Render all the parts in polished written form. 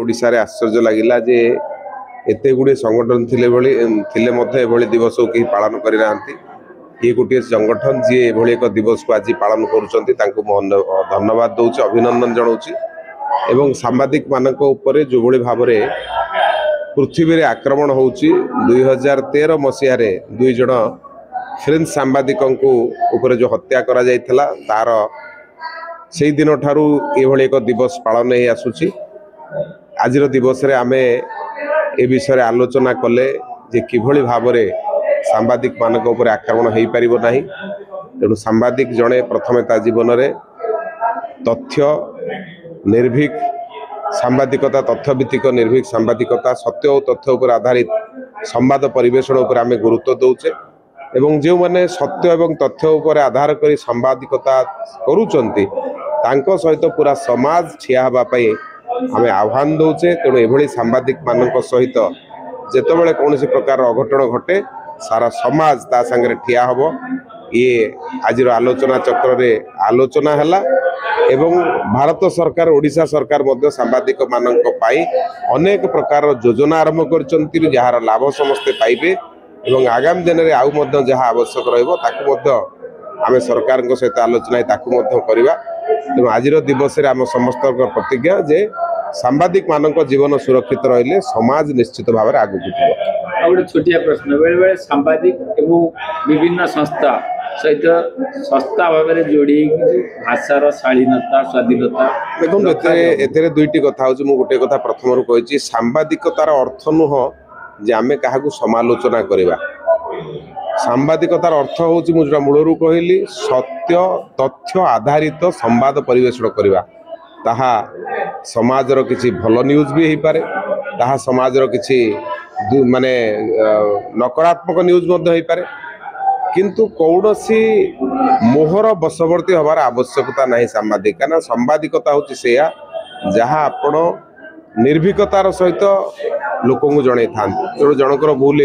ओडिशा रे आश्चर्य लगिला जे एते गुड़े संगठन थिले मध्य एभली दिवस को कहीं पालन करि नांती। ये गोटे संगठन जी एभली एक दिवस को आज पालन करुचंती तांको धन्यवाद दउछि, अभिनंदन जणाउछि। एवं सांबादिक मानक ऊपर जो भली भाबरे पृथ्वी रे आक्रमण होउछि 2013 मसीह रे दुई जण फ्रेंच सांबादिकों को ऊपर जो हत्या करा जायथला तार से दिन ठारू एभली एक दिवस पालन हे आसुछि। आज दिवस रे आमे ए विषय आलोचना कले जे किभली भाबरे सांबादिक मानक ऊपर आक्रमण हो पारिबो नाही। तेणु सांबादिक जड़े प्रथमे ता जीवन रे तथ्य निर्भीक सांबादिकता, तथ्यभित्तिक निर्भीक सांबादिकता, सत्य और तथ्य उपर आधारित संवाद परिवेषण उपर आमे गुरुत्व दउचे। एवं जो माने सत्य एवं तथ्य उपर आधार करी सांबादिकता करूचंती तांको सहित पूरा समाज ठिया हबा पई आमे आह्वान दउचे। तेणु एभली सांबादिक मानक सहित जेतेबेले कौनसी प्रकार अघटन घटे सारा समाज ता संगे ठिया हबो। ये आज आलोचना चक्र रे आलोचना हला एवं भारत सरकार, ओडिशा सरकार मध्य सांबादिक मानक पाई अनेक प्रकार योजना आरंभ करचंती जहार लाभ समस्ते पाइबे एवं आगामी दिन रे आउ मध्य जहा आवश्यक रहइबो ताकु मध्य आमे सरकार को सहित आलोचना ताकु मध्य करिबा। तेणु आज दिवस रे आम समस्त प्रतिज्ञा जे सांबादिक मानक जीवन सुरक्षित रहिले समाज निश्चित भाव में आगु गोटे छोटिया प्रश्न, बेले बेले सांबादिक एवं विभिन्न संस्था सहित संस्था भाव में जोड़ी भाषार शालीनता स्वाधीनता देखो दुईटी कथा हूँ। मुझे गोटे कथा प्रथम कही सांबादिकतार अर्थ नुह जे आमे काहाकू समालोचना करवा। सांबादिकतार अर्थ हूँ मुझे मूलरू कहली सत्य तथ्य आधारित संवाद परिवेषण करवा। ताहा समाजर किसी भल न्यूज भी हो पारे, ताहा समाजर किसी माने नकारात्मक न्यूज मध्य हो पारे, किंतु कौनसी मोहर बशवर्ती हबार आवश्यकता नहीं सांबादिक। ना सांबादिकता हूँ से जहाँ आपण निर्भीकतार सहित लोक जन था तेणु जनकर भूल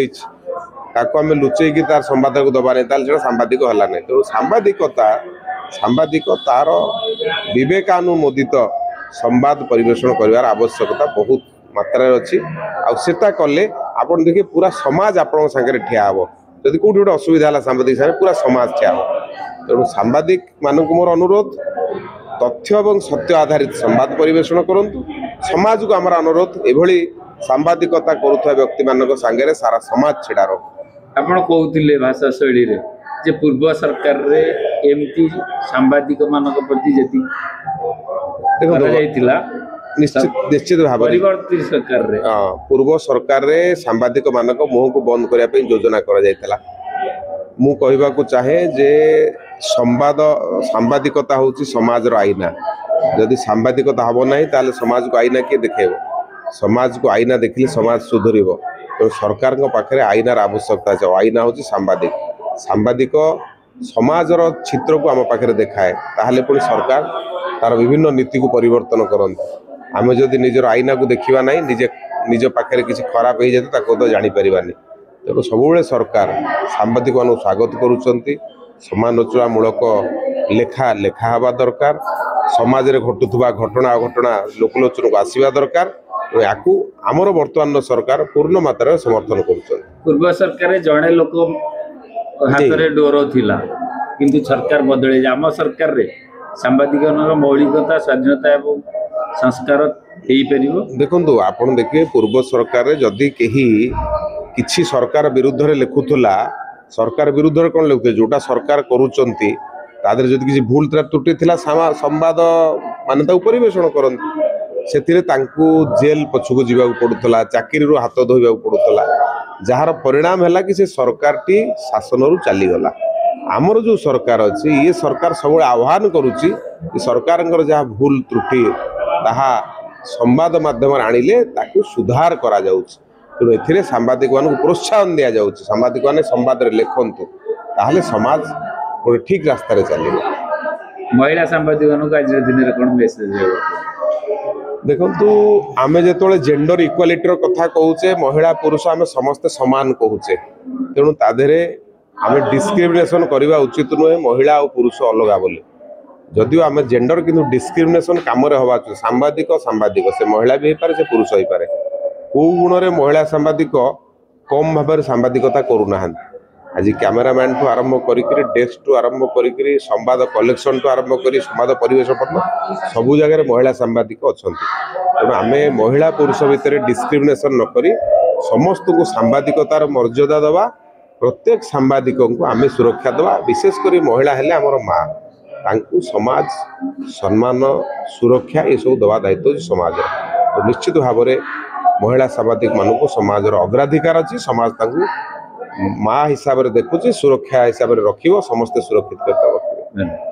आम लुचेकी तार संवाद को दबा नहीं ताल सांबादिक है ना। तेणु सांबादिक तार विवेकानुमोदित संवाद परिवेषण कर आवश्यकता बहुत मात्रा अच्छी। आटा कले आप देखिए पूरा समाज आपण सागर ठिया हम जदि कौट गोटे असुविधा है सांबादिक सागर पूरा समाज ठिया हो। तेणु सांबादिक मानक मोर अनुरोध तथ्य और सत्य आधारित संवाद परिवेषण करंतु। समाज को आमर अनुरोध एभली सांबादिकता करुवा व्यक्ति मानक सागर सारा समाज छिड़ा रहो। आपण कहते भाषा शैली रे जे पूर्व सरकार रे एमती सांबादिक मानक प्रति जति निश्चित भाव सरकार रे पूर्व सरकार रे सांबादिक मानक मुह को बंद करने योजना करा। मु कहबा को चाहे जे सांबादिकता हूँ समाज आईना। जदि सांबादिकता हम ना ताले समाज को आईना किए देखेब? समाज को आईना देखिले समाज सुधर। तो सरकार पाखे आईनार आवश्यकता है। आईना हूँ सांबादिक। सांबादिक समाजर चित्र को आम पाखे देखाए ताहले पुणी सरकार तार विभिन्न नीति को परिवर्तन करते। आम जदि निजर आईना को देखा ना निज पाखे किसी खराब हो जाए तो जानी पारानी। तेणु सब सरकार सांबादिक मान स्वागत करुँच। समालोचनामूलक लेखा लेखा हवा दरकार। समाज रे घटुवा घटना अघटना लोकलोचन को आसवा दरकार। याकू आमर वर्तमान सरकार पूर्ण मात्रा समर्थन कर। पूर्व सरकार जड़े लोक हाथ में डोर थिला किंतु सरकार बदले आम सरकार रे सांबादिक मौलिकता स्वाधीनता एवं संस्कार देखो आपड़ देखिए पूर्व सरकार रे जदि कही किछि सरकार विरुद्ध रे लिखुला सरकार विरुद्ध रे कौन लिखुते जोटा सरकार करूचंती तादर जदि किछि भूल त्रुटि थिला संवाद माने परिवेषण करते से जेल पछकू जावाक पड़ूला, चाकरी रू हाथ धोवा पड़ूला, जार परिणाम है कि से सरकार टी शासन रु चलीगला। आमर जो सरकार अच्छी ये सरकार सब आह्वान करुच्ची सरकार जहाँ भूल त्रुटि ताहा संवाद माध्यम आनिले ताकू सुधार करा जाउछि। तेणु एथिरे सांबादिक मान प्रोत्साहन दिया जाउछि। सांबादिक माने संवाद रे लेखंतु ताहले समाज गोटे ठीक रास्ता रे चलिबो। महिला सांबादिक मान आज दिन रे कोन मेसेज देबो? देखंतु आमे जेतोले जेंडर इक्वालिटीर कथा कहूचे महिला पुरुष आमे समस्त समान कहूचे। तेणु तादेरे आमे डिस्क्रिमिनेशन करवा उचित नुहे महिला और पुरुष अलग बोली। जदिव आम जेंडर किंतु डिस्क्रिमिनेशन कम हवा सांबादिक सांबादिक से महिला भी हो पारे से पुरुष हो पारे कौ गुण में महिला सांबादिक कम भाव सांबादिकता करूना आज कैमेरामैन ठू आरंभ कर डेस्क ठू आरंभ कर संवाद कलेक्शन ठू आरंभ कर संवाद परिवेशन सबू जगह महिला सांबादिक अच्छा तेणु आम महिला पुरुष भितर डिस्क्रिमिनेशन नक समस्त को सांबादिकतार मर्यादा दवा प्रत्येक सांबादिक को आम सुरक्षा दवा विशेषकर महिला हेले आमर माँ तांकु समाज सम्मान सुरक्षा ये सब दवा दायित्व समाज तो निश्चित भाव में महिला सांबादिक मान को समाज अग्राधिकार अच्छी समाज तांकु माँ हिसाब से देखुची सुरक्षा हिसाब से रखिबो समस्ते सुरक्षित करता रखिबो।